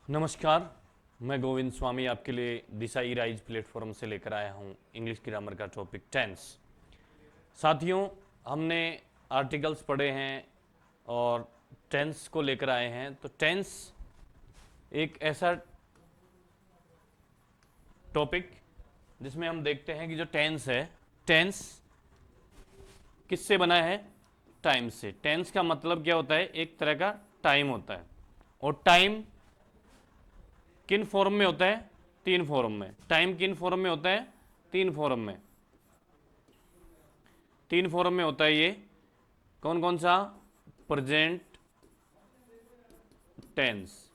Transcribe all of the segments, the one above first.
नमस्कार। मैं गोविंद स्वामी आपके लिए दिशा ई राइज प्लेटफॉर्म से लेकर आया हूँ इंग्लिश ग्रामर का टॉपिक टेंस। साथियों, हमने आर्टिकल्स पढ़े हैं और टेंस को लेकर आए हैं। तो टेंस एक ऐसा टॉपिक जिसमें हम देखते हैं कि जो टेंस है, टेंस किससे बना है? टाइम से। टेंस का मतलब क्या होता है? एक तरह का टाइम होता है। और टाइम किन फॉर्म में होता है? तीन फॉर्म में। टाइम किन फॉर्म में होता है? तीन फॉर्म में। तीन फॉर्म में होता है ये। कौन कौन सा? प्रेजेंट टेंस,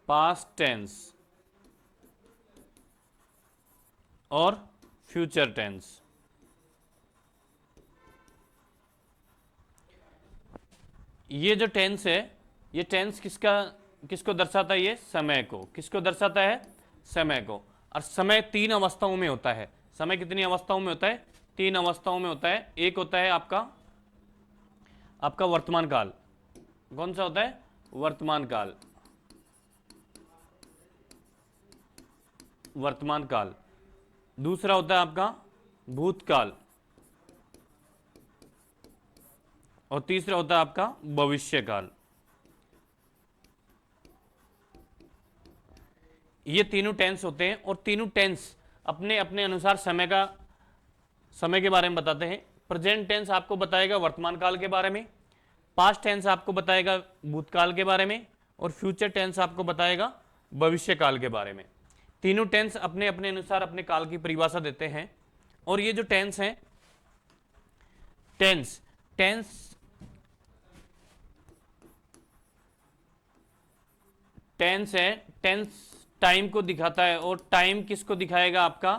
पास्ट टेंस और फ्यूचर टेंस। ये जो टेंस है, ये टेंस किसको दर्शाता है? ये समय को। किसको दर्शाता है? समय को। और समय तीन अवस्थाओं में होता है। समय कितनी अवस्थाओं में होता है? तीन अवस्थाओं में होता है। एक होता है आपका वर्तमान काल। कौन सा होता है? वर्तमान काल। वर्तमान काल। दूसरा होता है आपका भूतकाल। और तीसरा होता है आपका भविष्यकाल। ये तीनों टेंस होते हैं और तीनों टेंस अपने अपने अनुसार समय के बारे में बताते हैं। प्रेजेंट टेंस आपको बताएगा वर्तमान काल के बारे में, पास्ट टेंस आपको बताएगा भूतकाल के बारे में, और फ्यूचर टेंस आपको बताएगा भविष्य काल के बारे में। तीनों टेंस अपने अपने अनुसार अपने काल की परिभाषा देते हैं। और ये जो टेंस हैं, टेंस टेंस टेंस है, टेंस टाइम को दिखाता है। और टाइम किसको दिखाएगा? आपका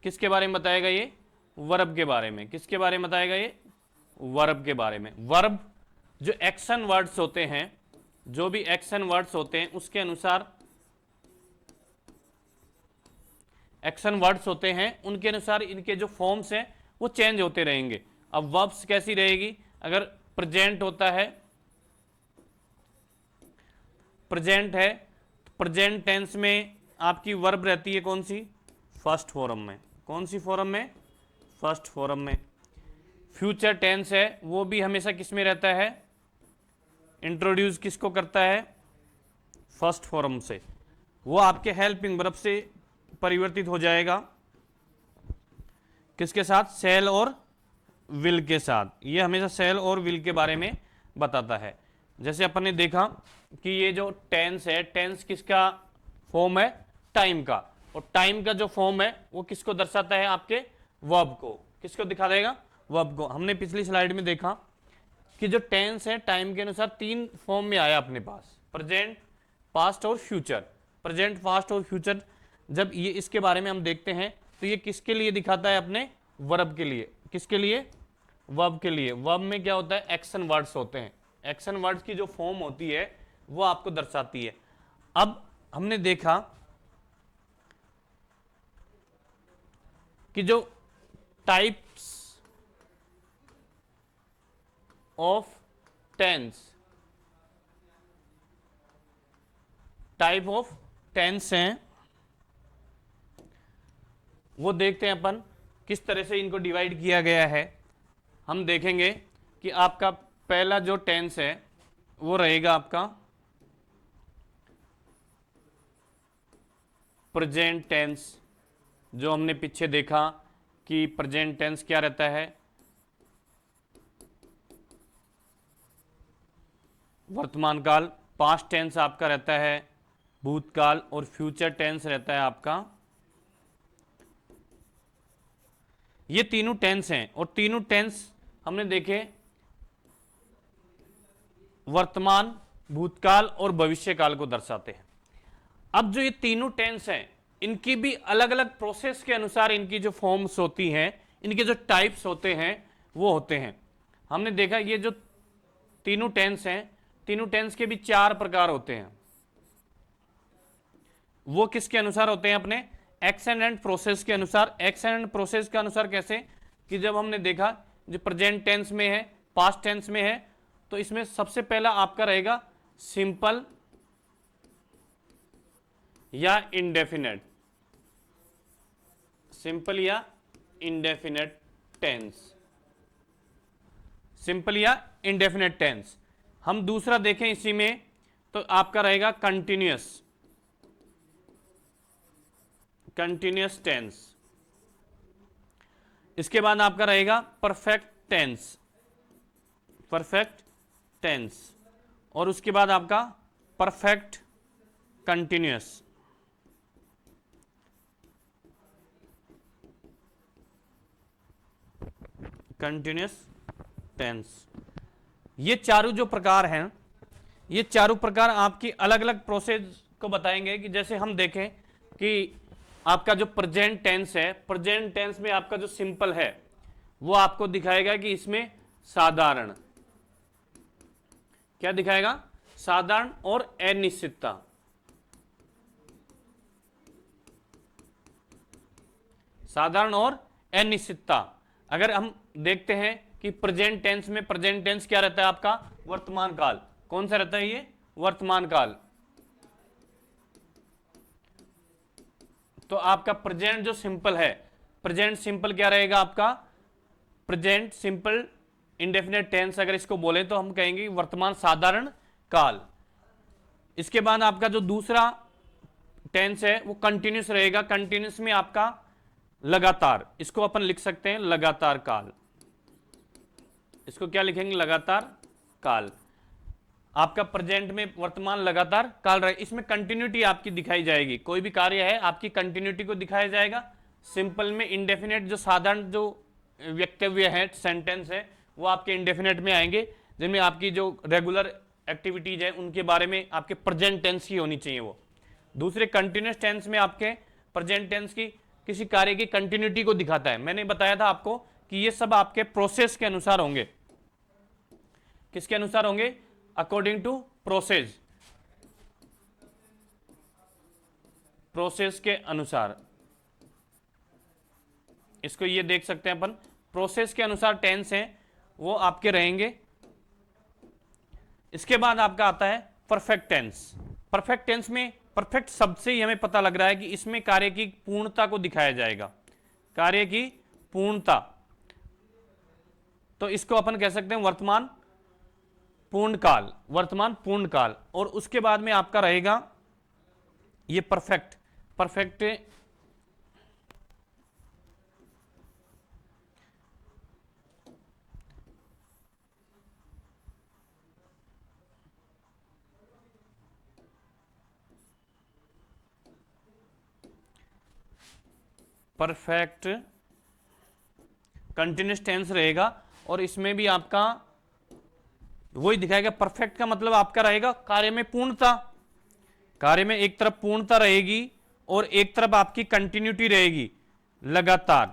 किसके बारे में बताएगा? ये वर्ब के बारे में। किसके बारे में बताएगा? ये वर्ब के बारे में। वर्ब जो एक्शन वर्ड्स होते हैं, जो भी एक्शन वर्ड्स होते हैं उसके अनुसार, एक्शन वर्ड्स होते हैं उनके अनुसार इनके जो फॉर्म्स हैं वो चेंज होते रहेंगे। अब वर्ब्स कैसी रहेगी? अगर प्रेजेंट होता है, प्रेजेंट है, प्रेजेंट टेंस में आपकी वर्ब रहती है कौन सी? फर्स्ट फॉर्म में। कौन सी फॉर्म में? फर्स्ट फॉर्म में। फ्यूचर टेंस है, वो भी हमेशा किस में रहता है? इंट्रोड्यूस किसको करता है? फर्स्ट फॉर्म से। वो आपके हेल्पिंग वर्ब से परिवर्तित हो जाएगा। किसके साथ? सेल और विल के साथ। ये हमेशा सेल और विल के बारे में बताता है। जैसे अपन ने देखा कि ये जो टेंस है, टेंस किसका फॉर्म है? टाइम का। और टाइम का जो फॉर्म है वो किसको दर्शाता है? आपके वर्ब को। किसको दिखा देगा? वर्ब को। हमने पिछली स्लाइड में देखा कि जो टेंस है टाइम के अनुसार तीन फॉर्म में आया अपने पास, प्रेजेंट, पास्ट और फ्यूचर। प्रेजेंट, पास्ट और फ्यूचर जब ये इसके बारे में हम देखते हैं तो ये किसके लिए दिखाता है? अपने वर्ब के लिए। किसके लिए? वर्ब के लिए। वर्ब में क्या होता है? एक्शन वर्ड्स होते हैं। एक्शन वर्ड्स की जो फॉर्म होती है वो आपको दर्शाती है। अब हमने देखा कि जो types of tense, type of tense हैं, वो देखते हैं अपन किस तरह से इनको डिवाइड किया गया है। हम देखेंगे कि आपका पहला जो टेंस है वो रहेगा आपका प्रेजेंट टेंस। जो हमने पीछे देखा कि प्रेजेंट टेंस क्या रहता है? वर्तमान काल। पास्ट टेंस आपका रहता है भूतकाल। और फ्यूचर टेंस रहता है आपका। ये तीनों टेंस हैं और तीनों टेंस हमने देखे वर्तमान, भूतकाल और भविष्यकाल को दर्शाते हैं। अब जो ये तीनों टेंस हैं इनकी भी अलग अलग प्रोसेस के अनुसार इनकी जो फॉर्म्स होती हैं, इनके जो टाइप्स होते हैं वो होते हैं। हमने देखा ये जो तीनों टेंस हैं, तीनों टेंस के भी चार प्रकार होते हैं। वो किसके अनुसार होते हैं? अपने एक्शन एंड प्रोसेस के अनुसार। एक्शन एंड प्रोसेस के अनुसार कैसे? कि जब हमने देखा जो प्रेजेंट टेंस में है, पास्ट टेंस में है, तो इसमें सबसे पहला आपका रहेगा सिंपल या इंडेफिनेट, सिंपल या इंडेफिनेट टेंस, सिंपल या इंडेफिनेट टेंस। हम दूसरा देखें इसी में तो आपका रहेगा कंटिन्यूअस, कंटिन्यूअस टेंस। इसके बाद आपका रहेगा परफेक्ट टेंस, परफेक्ट टेंस, और उसके बाद आपका परफेक्ट कंटिन्यूअस। Continuous tense. ये चारों जो प्रकार हैं, ये चारों प्रकार आपकी अलग अलग प्रोसेस को बताएंगे कि जैसे हम देखें कि आपका जो प्रेजेंट टेंस है, प्रेजेंट टेंस में आपका जो सिंपल है वो आपको दिखाएगा कि इसमें साधारण, क्या दिखाएगा, साधारण और अनिश्चितता। साधारण और अनिश्चितता। अगर हम देखते हैं कि प्रेजेंट टेंस में, प्रेजेंट टेंस क्या रहता है आपका, वर्तमान काल। कौन सा रहता है ये, वर्तमान काल। तो आपका प्रेजेंट जो सिंपल है, प्रेजेंट सिंपल क्या रहेगा आपका, प्रेजेंट सिंपल इंडेफिनेट टेंस अगर इसको बोले तो हम कहेंगे वर्तमान साधारण काल। इसके बाद आपका जो दूसरा टेंस है वो कंटिन्यूस रहेगा। कंटिन्यूस में आपका लगातार, इसको अपन लिख सकते हैं लगातार काल। इसको क्या लिखेंगे, लगातार काल। आपका प्रेजेंट में वर्तमान लगातार काल रहे, इसमें कंटिन्यूटी आपकी दिखाई जाएगी। कोई भी कार्य है आपकी कंटिन्यूटी को दिखाया जाएगा। सिंपल में इंडेफिनेट जो साधारण जो वक्तव्य है, सेंटेंस है, वो आपके इंडेफिनेट में आएंगे, जिनमें आपकी जो रेगुलर एक्टिविटीज है उनके बारे में आपके प्रेजेंट टेंस की होनी चाहिए वो। दूसरे कंटिन्यूस टेंस में आपके प्रेजेंट टेंस की किसी कार्य की कंटिन्यूटी को दिखाता है। मैंने बताया था आपको कि ये सब आपके प्रोसेस के अनुसार होंगे। किसके अनुसार होंगे, अकॉर्डिंग टू प्रोसेस, प्रोसेस के अनुसार। इसको ये देख सकते हैं अपन, प्रोसेस के अनुसार टेंस हैं वो आपके रहेंगे। इसके बाद आपका आता है परफेक्ट टेंस। परफेक्ट टेंस में, परफेक्ट शब्द से ही हमें पता लग रहा है कि इसमें कार्य की पूर्णता को दिखाया जाएगा, कार्य की पूर्णता। तो इसको अपन कह सकते हैं वर्तमान पूर्णकाल, वर्तमान पूर्णकाल। और उसके बाद में आपका रहेगा ये perfect, perfect perfect continuous tense रहेगा। और इसमें भी आपका वही दिखाएगा। परफेक्ट का मतलब आपका रहेगा कार्य में पूर्णता, कार्य में एक तरफ पूर्णता रहेगी और एक तरफ आपकी कंटिन्यूटी रहेगी, लगातार,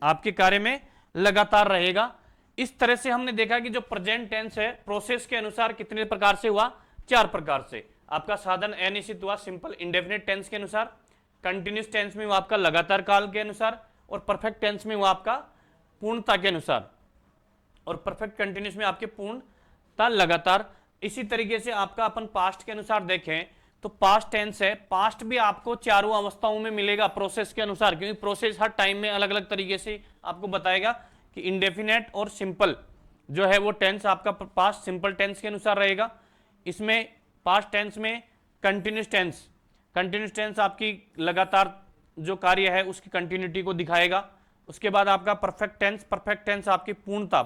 आपके कार्य में लगातार रहेगा। इस तरह से हमने देखा कि जो प्रेजेंट टेंस है प्रोसेस के अनुसार कितने प्रकार से हुआ, 4 प्रकार से। आपका साधन अनिश्चित हुआ सिंपल इंडेफिनिट टेंस के अनुसार, कंटिन्यूस टेंस में वो आपका लगातार काल के अनुसार, और परफेक्ट टेंस में वो आपका पूर्णता के अनुसार, और परफेक्ट कंटिन्यूस में आपके पूर्णता लगातार। इसी तरीके से आपका अपन पास्ट के अनुसार देखें तो पास्ट टेंस है, पास्ट भी आपको चारों अवस्थाओं में मिलेगा प्रोसेस के अनुसार, क्योंकि प्रोसेस हर टाइम में अलग अलग तरीके से आपको बताएगा कि इंडेफिनेट और सिंपल जो है वो टेंस आपका पास्ट सिंपल टेंस के अनुसार रहेगा। इसमें पास्ट टेंस में कंटिन्यूस टेंस, कंटिन्यूस टेंस आपकी लगातार जो कार्य है उसकी कंटिन्यूटी को दिखाएगा। उसके बाद आपका परफेक्ट टेंस, परफेक्ट टेंस आपकी पूर्णता,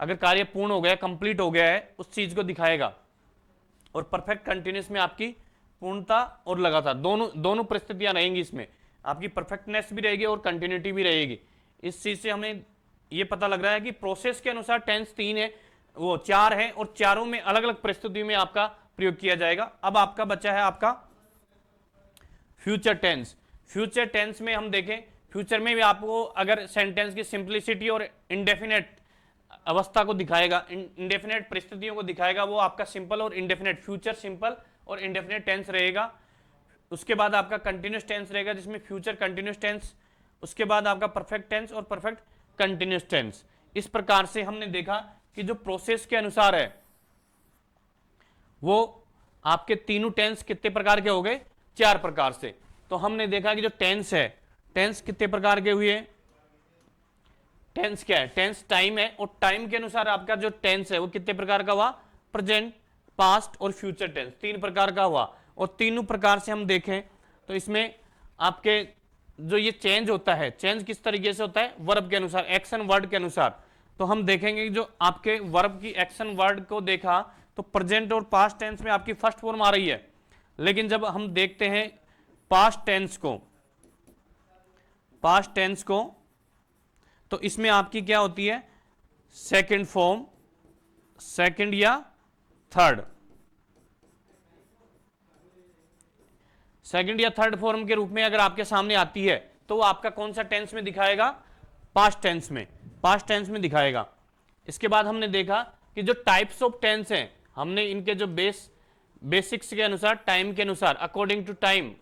अगर कार्य पूर्ण हो गया, कंप्लीट हो गया है, उस चीज को दिखाएगा। और परफेक्ट कंटिन्यूस में आपकी पूर्णता और लगातार दोनों परिस्थितियां रहेंगी। इसमें आपकी परफेक्टनेस भी रहेगी और कंटिन्यूटी भी रहेगी। इस चीज से हमें यह पता लग रहा है कि प्रोसेस के अनुसार टेंस 3 है, वो 4 है, और चारों में अलग अलग परिस्थितियों में आपका प्रयोग किया जाएगा। अब आपका बचा है आपका फ्यूचर टेंस। फ्यूचर टेंस में हम देखें, फ्यूचर में भी आपको अगर सेंटेंस की सिंप्लिसिटी और इंडेफिनेट अवस्था को दिखाएगा, इंडेफिनेट परिस्थितियों को दिखाएगा, वो आपका सिंपल और इंडेफिनेट, फ्यूचर सिंपल और इंडेफिनेट टेंस रहेगा। उसके बाद आपका कंटिन्यूस टेंस रहेगा जिसमें फ्यूचर कंटिन्यूस टेंस, उसके बाद आपका परफेक्ट टेंस और परफेक्ट कंटिन्यूस टेंस। इस प्रकार से हमने देखा कि जो प्रोसेस के अनुसार है वो आपके तीनों टेंस कितने प्रकार के हो गए? 4 प्रकार से। तो हमने देखा कि जो टेंस है, टेंस कितने प्रकार के हुए? टेंस क्या है? टेंस टाइम है, और टाइम के अनुसार आपका जो टेंस है वो कितने प्रकार का हुआ? प्रेजेंट, पास्ट और फ्यूचर टेंस, 3 प्रकार का हुआ। और तीनों प्रकार से हम देखें तो इसमें आपके जो ये चेंज होता है, चेंज किस तरीके से होता है? वर्ब के अनुसार, एक्शन वर्ड के अनुसार। तो हम देखेंगे कि जो आपके वर्ब की एक्शन वर्ड को देखा तो प्रेजेंट और पास्ट टेंस में आपकी फर्स्ट फॉर्म आ रही है, लेकिन जब हम देखते हैं पास्ट टेंस को तो इसमें आपकी क्या होती है? सेकंड फॉर्म, सेकंड या थर्ड, सेकंड या थर्ड फॉर्म के रूप में अगर आपके सामने आती है तो वो आपका कौन सा टेंस में दिखाएगा? पास्ट टेंस में, पास्ट टेंस में दिखाएगा। इसके बाद हमने देखा कि जो टाइप्स ऑफ टेंस हैं, हमने इनके जो बेसिक्स के अनुसार, टाइम के अनुसार, अकॉर्डिंग टू टाइम,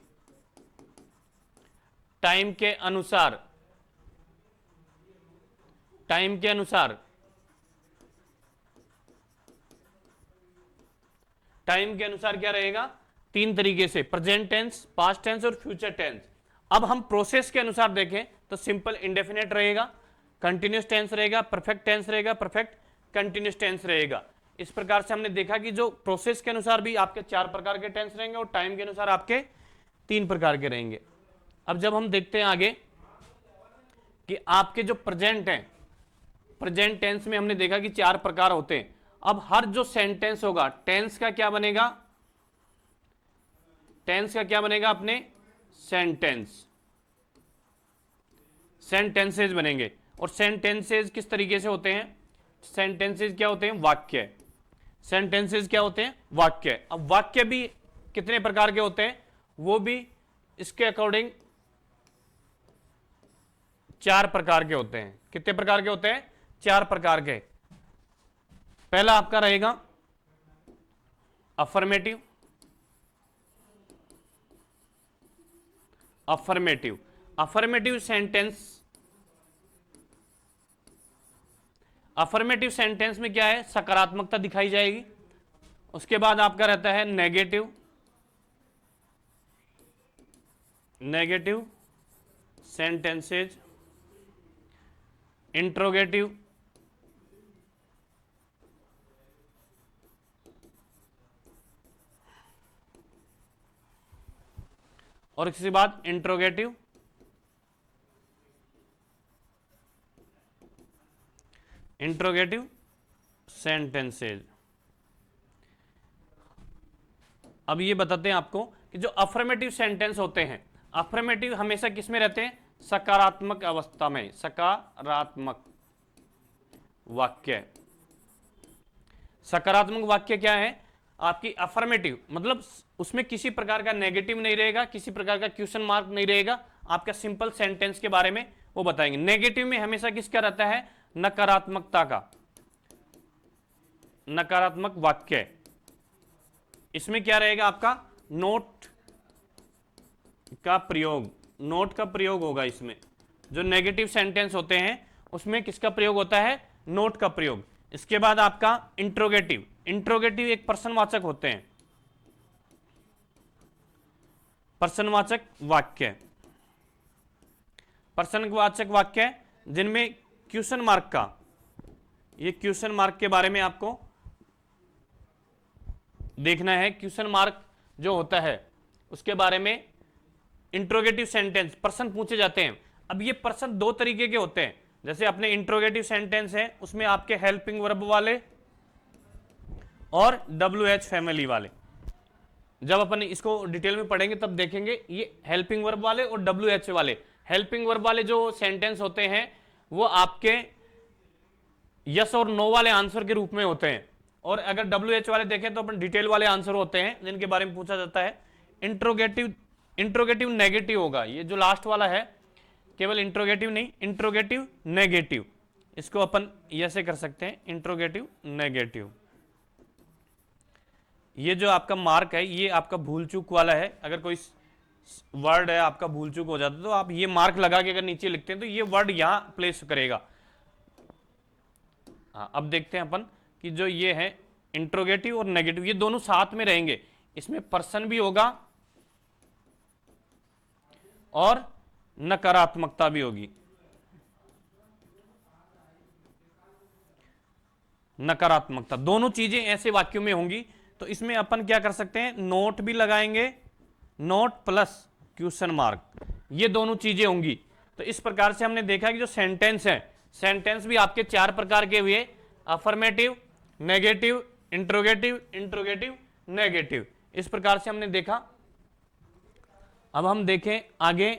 टाइम के अनुसार, टाइम के अनुसार, टाइम के अनुसार क्या रहेगा? 3 तरीके से, प्रेजेंट टेंस, पास्ट टेंस और फ्यूचर टेंस। अब हम प्रोसेस के अनुसार देखें तो सिंपल इंडेफिनेट रहेगा, कंटिन्यूस टेंस रहेगा, परफेक्ट टेंस रहेगा, परफेक्ट कंटिन्यूस टेंस रहेगा। इस प्रकार से हमने देखा कि जो प्रोसेस के अनुसार भी आपके 4 प्रकार के टेंस रहेंगे और टाइम के अनुसार आपके 3 प्रकार के रहेंगे। अब जब हम देखते हैं आगे कि आपके जो प्रेजेंट हैं, प्रेजेंट टेंस में हमने देखा कि 4 प्रकार होते हैं। अब हर जो सेंटेंस होगा, टेंस का क्या बनेगा? टेंस का क्या बनेगा अपने? सेंटेंसेज बनेंगे। और सेंटेंसेज किस तरीके से होते हैं? सेंटेंसेज क्या होते हैं? वाक्य। सेंटेंसेज क्या होते हैं? वाक्य। अब वाक्य भी कितने प्रकार के होते हैं? वो भी इसके अकॉर्डिंग 4 प्रकार के होते हैं। कितने प्रकार के होते हैं? 4 प्रकार के। पहला आपका रहेगा affirmative, affirmative sentence. Affirmative sentence में क्या है? सकारात्मकता दिखाई जाएगी। उसके बाद आपका रहता है नेगेटिव सेंटेंसेज, इंट्रोगेटिव, और इसके बाद इंट्रोगेटिव सेंटेंसेज। अब ये बताते हैं आपको कि जो अफर्मेटिव सेंटेंस होते हैं, अफर्मेटिव हमेशा किस में रहते हैं? सकारात्मक अवस्था में, सकारात्मक वाक्य। सकारात्मक वाक्य क्या है? आपकी अफर्मेटिव मतलब उसमें किसी प्रकार का नेगेटिव नहीं रहेगा, किसी प्रकार का क्वेश्चन मार्क नहीं रहेगा, आपका सिंपल सेंटेंस के बारे में वो बताएंगे। नेगेटिव में हमेशा किसका रहता है? नकारात्मकता का, नकारात्मक वाक्य। इसमें क्या रहेगा आपका? नोट का प्रयोग, नोट का प्रयोग होगा इसमें। जो नेगेटिव सेंटेंस होते हैं उसमें किसका प्रयोग होता है? नोट का प्रयोग। इसके बाद आपका इंट्रोगेटिव, इंट्रोगेटिव एक प्रश्नवाचक होते हैं, प्रश्नवाचक वाक्य, प्रश्नवाचक वाक्य जिनमें क्वेश्चन मार्क का, ये क्वेश्चन मार्क के बारे में आपको देखना है। क्वेश्चन मार्क जो होता है उसके बारे में इंट्रोगेटिव सेंटेंस, प्रश्न पूछे जाते हैं। अब ये प्रश्न 2 तरीके के होते हैं। जैसे अपने इंट्रोगेटिव सेंटेंस है उसमें आपके हेल्पिंग वर्ब वाले और WH फैमिली वाले। जब अपन इसको डिटेल में पढ़ेंगे तब देखेंगे ये हेल्पिंग वर्ब वाले और WH वाले। हेल्पिंग वर्ब वाले जो सेंटेंस होते हैं वो आपके यस और नो वाले आंसर के रूप में होते हैं, और अगर WH वाले देखें तो अपन डिटेल वाले आंसर होते हैं जिनके बारे में पूछा जाता है। इंट्रोगेटिव नेगेटिव होगा, ये जो लास्ट वाला है केवल इंट्रोगेटिव नहीं, इंट्रोगेटिव नेगेटिव, इसको अपन ऐसे कर सकते हैं, इंट्रोगेटिव नेगेटिव। ये जो आपका मार्क है ये आपका भूल चूक वाला है। अगर कोई वर्ड है आपका भूल चूक हो जाता है तो आप ये मार्क लगा के अगर नीचे लिखते हैं तो ये वर्ड यहां प्लेस करेगा। हाँ, अब देखते हैं अपन कि जो ये है इंट्रोगेटिव और नेगेटिव, ये दोनों साथ में रहेंगे। इसमें पर्सन भी होगा और नकारात्मकता भी होगी। नकारात्मकता, दोनों चीजें ऐसे वाक्यों में होंगी। तो इसमें अपन क्या कर सकते हैं, नोट भी लगाएंगे, नोट प्लस क्वेश्चन मार्क, ये दोनों चीजें होंगी। तो इस प्रकार से हमने देखा कि जो सेंटेंस है, सेंटेंस भी आपके 4 प्रकार के हुए, affirmative, negative, interrogative, interrogative, negative. इस प्रकार से हमने देखा। अब हम देखें आगे,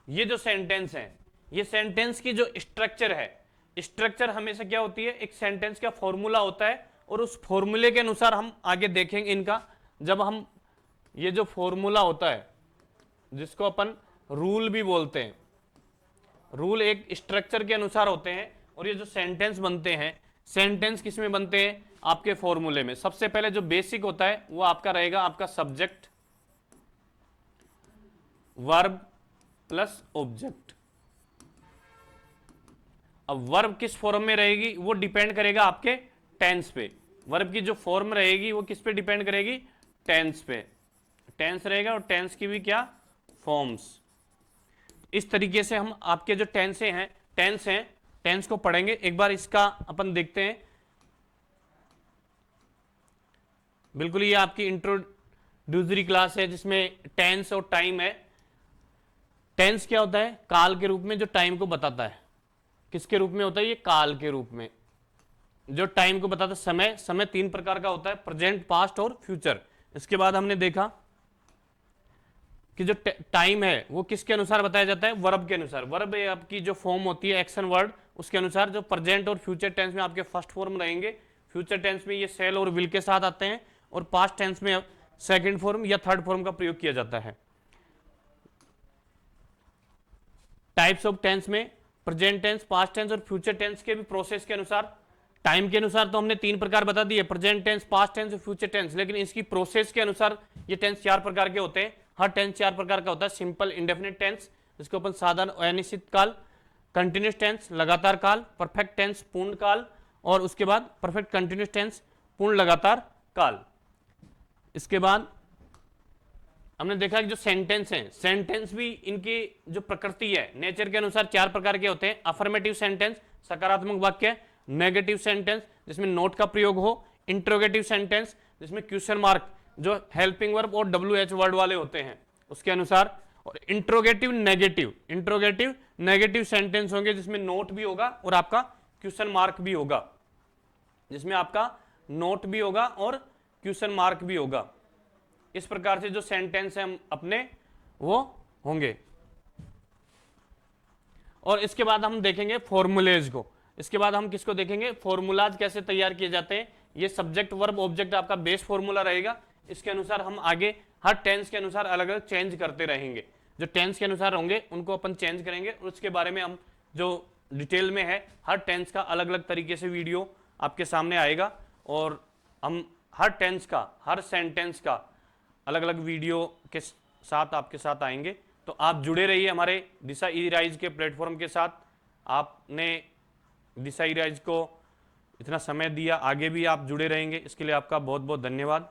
ये जो सेंटेंस है, ये सेंटेंस की जो स्ट्रक्चर है, स्ट्रक्चर हमेशा क्या होती है, एक सेंटेंस का फॉर्मूला होता है और उस फॉर्मूले के अनुसार हम आगे देखेंगे इनका। जब हम ये जो फॉर्मूला होता है जिसको अपन रूल भी बोलते हैं, रूल एक स्ट्रक्चर के अनुसार होते हैं। और ये जो सेंटेंस बनते हैं, सेंटेंस किस में बनते हैं, आपके फॉर्मूले में। सबसे पहले जो बेसिक होता है वो आपका रहेगा आपका सब्जेक्ट, वर्ब प्लस ऑब्जेक्ट। अब वर्ब किस फॉर्म में रहेगी वो डिपेंड करेगा आपके टेंस पे। वर्ब की जो फॉर्म रहेगी वो किस पे डिपेंड करेगी, टेंस पे। टेंस रहेगा और टेंस की भी क्या, फॉर्म्स। इस तरीके से हम आपके जो टेंस हैं, टेंस को पढ़ेंगे। एक बार इसका अपन देखते हैं। बिल्कुल ये आपकी इंट्रोड्यूसरी क्लास है जिसमें टेंस और टाइम है। टेंस क्या होता है, काल के रूप में जो टाइम को बताता है। किसके रूप में होता है, ये काल के रूप में जो टाइम को बताता है। समय, समय 3 प्रकार का होता है, प्रेजेंट, पास्ट और फ्यूचर। इसके बाद हमने देखा कि जो टाइम है वो किसके अनुसार बताया जाता है, वर्ब के अनुसार। वर्ब आपकी जो फॉर्म होती है एक्शन वर्ड, उसके अनुसार। जो प्रेजेंट और फ्यूचर टेंस में आपके फर्स्ट फॉर्म रहेंगे, फ्यूचर टेंस में ये सेल और विल के साथ आते हैं, और पास्ट टेंस में सेकंड फॉर्म या थर्ड फॉर्म का प्रयोग किया जाता है। टाइप्स ऑफ टेंस में प्रेजेंट टेंस, पास्ट टेंस और फ्यूचर टेंस के भी प्रोसेस के अनुसार, टाइम के अनुसार तो हमने 3 प्रकार बता दिए, प्रेजेंट टेंस, पास्ट टेंस और फ्यूचर टेंस। लेकिन इसकी प्रोसेस के अनुसार ये टेंस 4 प्रकार के होते हैं। हर टेंस 4 प्रकार का होता है। सिंपल इंडेफिनिट टेंस, जिसको अपन साधारण अनिश्चित काल, कंटिन्यूस टेंस लगातार काल, परफेक्ट टेंस पूर्ण काल, और उसके बाद परफेक्ट कंटिन्यूस टेंस पूर्ण लगातार काल। इसके बाद हमने देखा कि जो सेंटेंस हैं, सेंटेंस भी इनकी जो प्रकृति है, नेचर के अनुसार 4 प्रकार के होते हैं। अफर्मेटिव सेंटेंस, सकारात्मक वाक्य, नेगेटिव सेंटेंस जिसमें नोट का प्रयोग हो, इंट्रोगेटिव सेंटेंस जिसमें क्वेश्चन मार्क, जो हेल्पिंग वर्ब और WH वर्ड वाले होते हैं उसके अनुसार, और interrogative negative, interrogative negative sentence होंगे जिसमें नोट भी होगा और आपका क्वेश्चन मार्क भी होगा, जिसमें आपका नोट भी होगा और क्वेश्चन मार्क भी होगा। इस प्रकार से जो सेंटेंस है अपने वो होंगे। और इसके बाद हम देखेंगे फॉर्मूलेज को। इसके बाद हम किसको देखेंगे, फॉर्मूलाज कैसे तैयार किए जाते हैं। ये सब्जेक्ट, वर्ब, ऑब्जेक्ट आपका बेस फॉर्मूला रहेगा। इसके अनुसार हम आगे हर टेंस के अनुसार अलग अलग चेंज करते रहेंगे। जो टेंस के अनुसार होंगे उनको अपन चेंज करेंगे, और उसके बारे में हम जो डिटेल में है, हर टेंस का अलग अलग तरीके से वीडियो आपके सामने आएगा, और हम हर टेंस का, हर सेंटेंस का अलग अलग वीडियो के साथ आपके साथ आएंगे। तो आप जुड़े रहिए हमारे दिशा ई राइज के प्लेटफॉर्म के साथ। आपने दिशा ई राइज को इतना समय दिया, आगे भी आप जुड़े रहेंगे, इसके लिए आपका बहुत बहुत धन्यवाद।